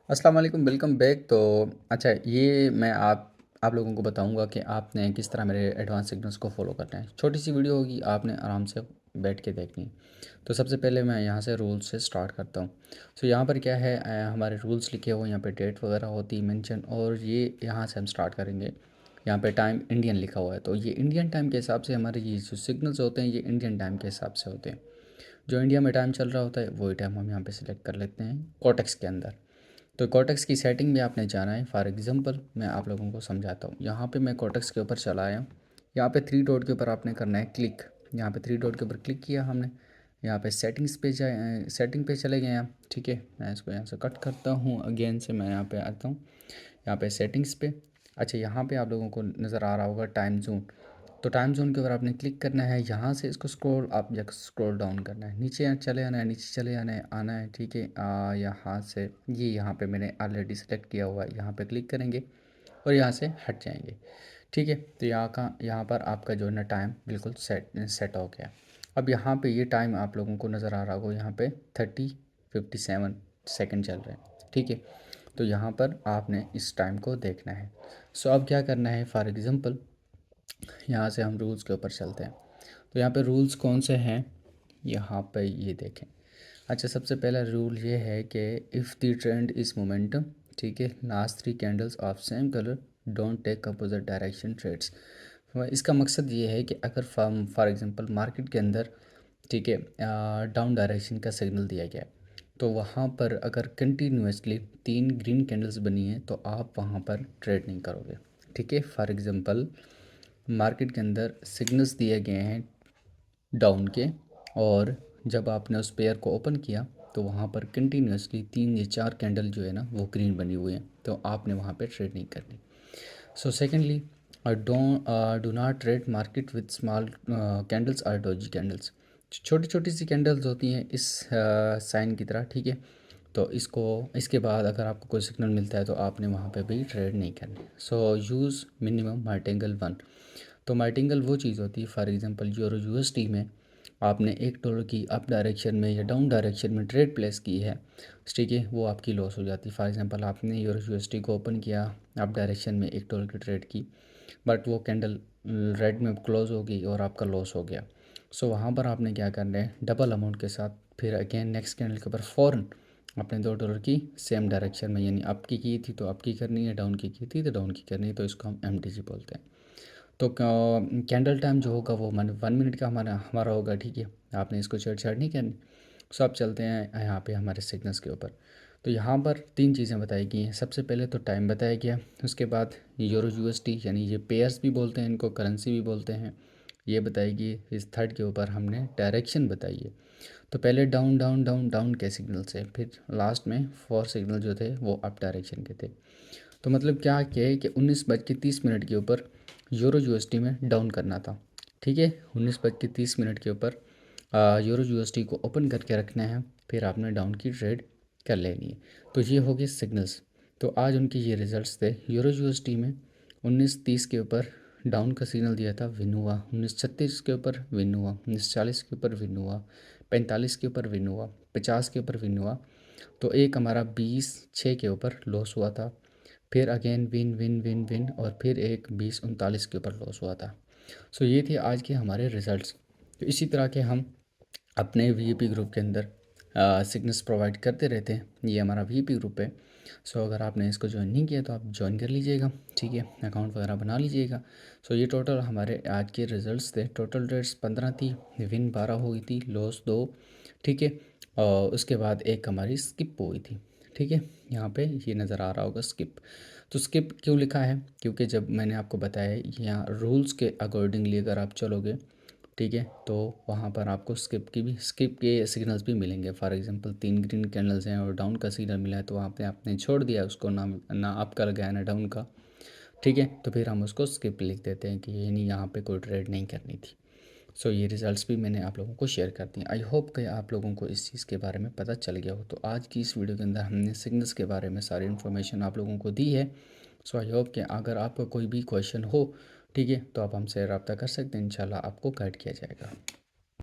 अस्सलाम वालेकुम, welcome back. तो अच्छा, ये मैं आप लोगों को बताऊंगा कि आपने किस तरह मेरे एडवांस सिग्नल्स को फॉलो करना है। छोटी सी वीडियो होगी, आपने आराम से बैठ के देखनी है। तो सबसे पहले मैं यहाँ से रूल्स से स्टार्ट करता हूँ। तो यहाँ पर क्या है, हमारे रूल्स लिखे हुए, यहाँ पे डेट वगैरह होती है मेंशन, और ये यहाँ से हम स्टार्ट करेंगे। यहाँ पे टाइम इंडियन लिखा हुआ है, तो ये इंडियन टाइम के हिसाब से हमारे ये जो सिग्नल्स होते हैं ये इंडियन टाइम के हिसाब से होते हैं। जो इंडिया में टाइम चल रहा होता है वही टाइम हम यहाँ पे सिलेक्ट कर लेते हैं कोटेक्स के अंदर। तो कोटेक्स की सेटिंग में आपने जाना है। फॉर एग्जांपल मैं आप लोगों को समझाता हूँ। यहाँ पे मैं कोटेक्स के ऊपर चला आया हूँ। यहाँ पे थ्री डॉट के ऊपर आपने करना है क्लिक। यहाँ पे थ्री डॉट के ऊपर क्लिक किया हमने। यहाँ पे सेटिंग्स पे जाए, सेटिंग पे चले गए आप। ठीक है, मैं इसको यहाँ से कट करता हूँ, अगेन से मैं यहाँ पे आता हूँ। यहाँ पे सेटिंग्स पे। अच्छा, यहाँ पे आप लोगों को नज़र आ रहा होगा टाइम जोन। तो टाइम जोन के ऊपर आपने क्लिक करना है। यहाँ से इसको स्क्रॉल आप या स्क्रॉल डाउन करना है, नीचे चले आना है, नीचे चले आना है। ठीक है, यहाँ से ये यहाँ पे मैंने ऑलरेडी सेलेक्ट किया हुआ है, यहाँ पे क्लिक करेंगे और यहाँ से हट जाएंगे। ठीक है, तो यहाँ पर आपका जो है ना टाइम बिल्कुल सेट हो गया। अब यहाँ पे ये टाइम आप लोगों को नज़र आ रहा होगा, यहाँ पे 30:57 चल रहे हैं। ठीक है, तो यहाँ पर आपने इस टाइम को देखना है। सो अब क्या करना है, फॉर एग्ज़ाम्पल यहाँ से हम रूल्स के ऊपर चलते हैं। तो यहाँ पे रूल्स कौन से हैं, यहाँ पे ये देखें। अच्छा, सबसे पहला रूल ये है कि if the trend is momentum, ठीक है, last three candles of same colour don't take opposite direction trades. इसका मकसद ये है कि अगर फॉर एग्जांपल मार्केट के अंदर, ठीक है, डाउन डायरेक्शन का सिग्नल दिया गया है, तो वहाँ पर अगर कंटिन्यूसली तीन ग्रीन कैंडल्स बनी हैं तो आप वहाँ पर ट्रेड नहीं करोगे। ठीक है, फॉर एग्जांपल मार्केट के अंदर सिग्नल्स दिए गए हैं डाउन के, और जब आपने उस पेयर को ओपन किया तो वहाँ पर कंटिन्यूसली तीन या चार कैंडल जो है ना वो ग्रीन बनी हुई हैं, तो आपने वहाँ पे ट्रेड नहीं करनी। So secondly, do not trade market with small candles और डोजी कैंडल्स। छोटी छोटी सी कैंडल्स होती हैं इस साइन की तरह। ठीक है, तो इसके बाद अगर आपको कोई सिग्नल मिलता है तो आपने वहाँ पे भी ट्रेड नहीं करनी। So use minimum martingale 1। तो मार्टिंगल वो चीज़ होती है, फॉर एग्जांपल यूरो यूएसडी में आपने $1 की अप डायरेक्शन में या डाउन डायरेक्शन में ट्रेड प्लेस की है, ठीक है, वो आपकी लॉस हो जाती है। फॉर एग्जांपल आपने यूरो यूएसडी को ओपन किया, अप डायरेक्शन में $1 की ट्रेड की, बट वो कैंडल रेड में क्लोज हो गई और आपका लॉस हो गया। सो वहाँ पर आपने क्या करना है, डबल अमाउंट के साथ फिर अगेन नेक्स्ट कैंडल के ऊपर फ़ौरन अपने $2 की सेम डायरेक्शन में, यानी अप की थी तो अप की करनी है, डाउन की थी तो डाउन की करनी है, तो इसको हम MTG बोलते हैं। तो कैंडल टाइम जो होगा वो 1 मिनट का हमारा हमारा होगा। ठीक है, आपने इसको छेड़छाड़ नहीं करनी। सो अब चलते हैं यहाँ पे हमारे सिग्नल्स के ऊपर। तो यहाँ पर तीन चीज़ें बताई गई हैं। सबसे पहले तो टाइम बताया गया, उसके बाद यूरो यूएसडी यानी ये पेयर्स भी बोलते हैं, इनको करेंसी भी बोलते हैं, ये बताएगी। इस थर्ड के ऊपर हमने डायरेक्शन बताई है। तो पहले डाउन डाउन डाउन डाउन के सिग्नल से, फिर लास्ट में 4 सिग्नल जो थे वो अप डायरेक्शन के थे। तो मतलब क्या कि 19:30 के ऊपर यूरो यूएसडी में डाउन करना था। ठीक है, 19:30 के ऊपर यूरो यूएसडी को ओपन करके रखना है, फिर आपने डाउन की ट्रेड कर लेनी है। तो ये हो गए सिग्नल्स। तो आज उनके ये रिजल्ट्स थे। यूरो यूएसडी में 19:30 के ऊपर डाउन का सिग्नल दिया था, विन हुआ। 19:36 के ऊपर विन हुआ, 19:40 के ऊपर विन हुआ, 45 के ऊपर विन हुआ, 50 के ऊपर विन हुआ। तो एक हमारा 20:06 के ऊपर लॉस हुआ था, फिर again win win win win, और फिर एक 20:39 के ऊपर लॉस हुआ था। सो ये थे आज के हमारे रिज़ल्ट्स। तो इसी तरह के हम अपने वीआईपी ग्रुप के अंदर सिग्नल्स प्रोवाइड करते रहते हैं। ये हमारा वीआईपी ग्रुप है। सो अगर आपने इसको ज्वाइन नहीं किया तो आप ज्वाइन कर लीजिएगा। ठीक है, अकाउंट वगैरह बना लीजिएगा। सो ये टोटल हमारे आज के रिज़ल्ट्स थे। टोटल रेट्स 15 थी, विन 12 हुई थी, लॉस 2। ठीक है, और उसके बाद एक हमारी स्किप हुई थी। ठीक है, यहाँ पे ये नज़र आ रहा होगा स्किप। तो स्किप क्यों लिखा है, क्योंकि जब मैंने आपको बताया यहाँ रूल्स के अकॉर्डिंगली अगर आप चलोगे, ठीक है, तो वहाँ पर आपको स्किप के सिग्नल्स भी मिलेंगे। फॉर एग्जांपल 3 ग्रीन कैंडल्स हैं और डाउन का सिग्नल मिला है, तो आपने छोड़ दिया उसको, ना ना अप का लगाया ना डाउन का। ठीक है, तो फिर हम उसको स्किप लिख देते हैं कि ये नहीं, यहाँ पे कोई ट्रेड नहीं करनी थी। सो ये रिज़ल्ट्स भी मैंने आप लोगों को शेयर कर दिए। आई होप कि आप लोगों को इस चीज़ के बारे में पता चल गया हो। तो आज की इस वीडियो के अंदर हमने सिग्नल्स के बारे में सारी इन्फॉर्मेशन आप लोगों को दी है। सो आई होप कि अगर आपका कोई भी क्वेश्चन हो, ठीक है, तो आप हमसे रब्ता कर सकते हैं, इंशाल्लाह आपको गाइड किया जाएगा।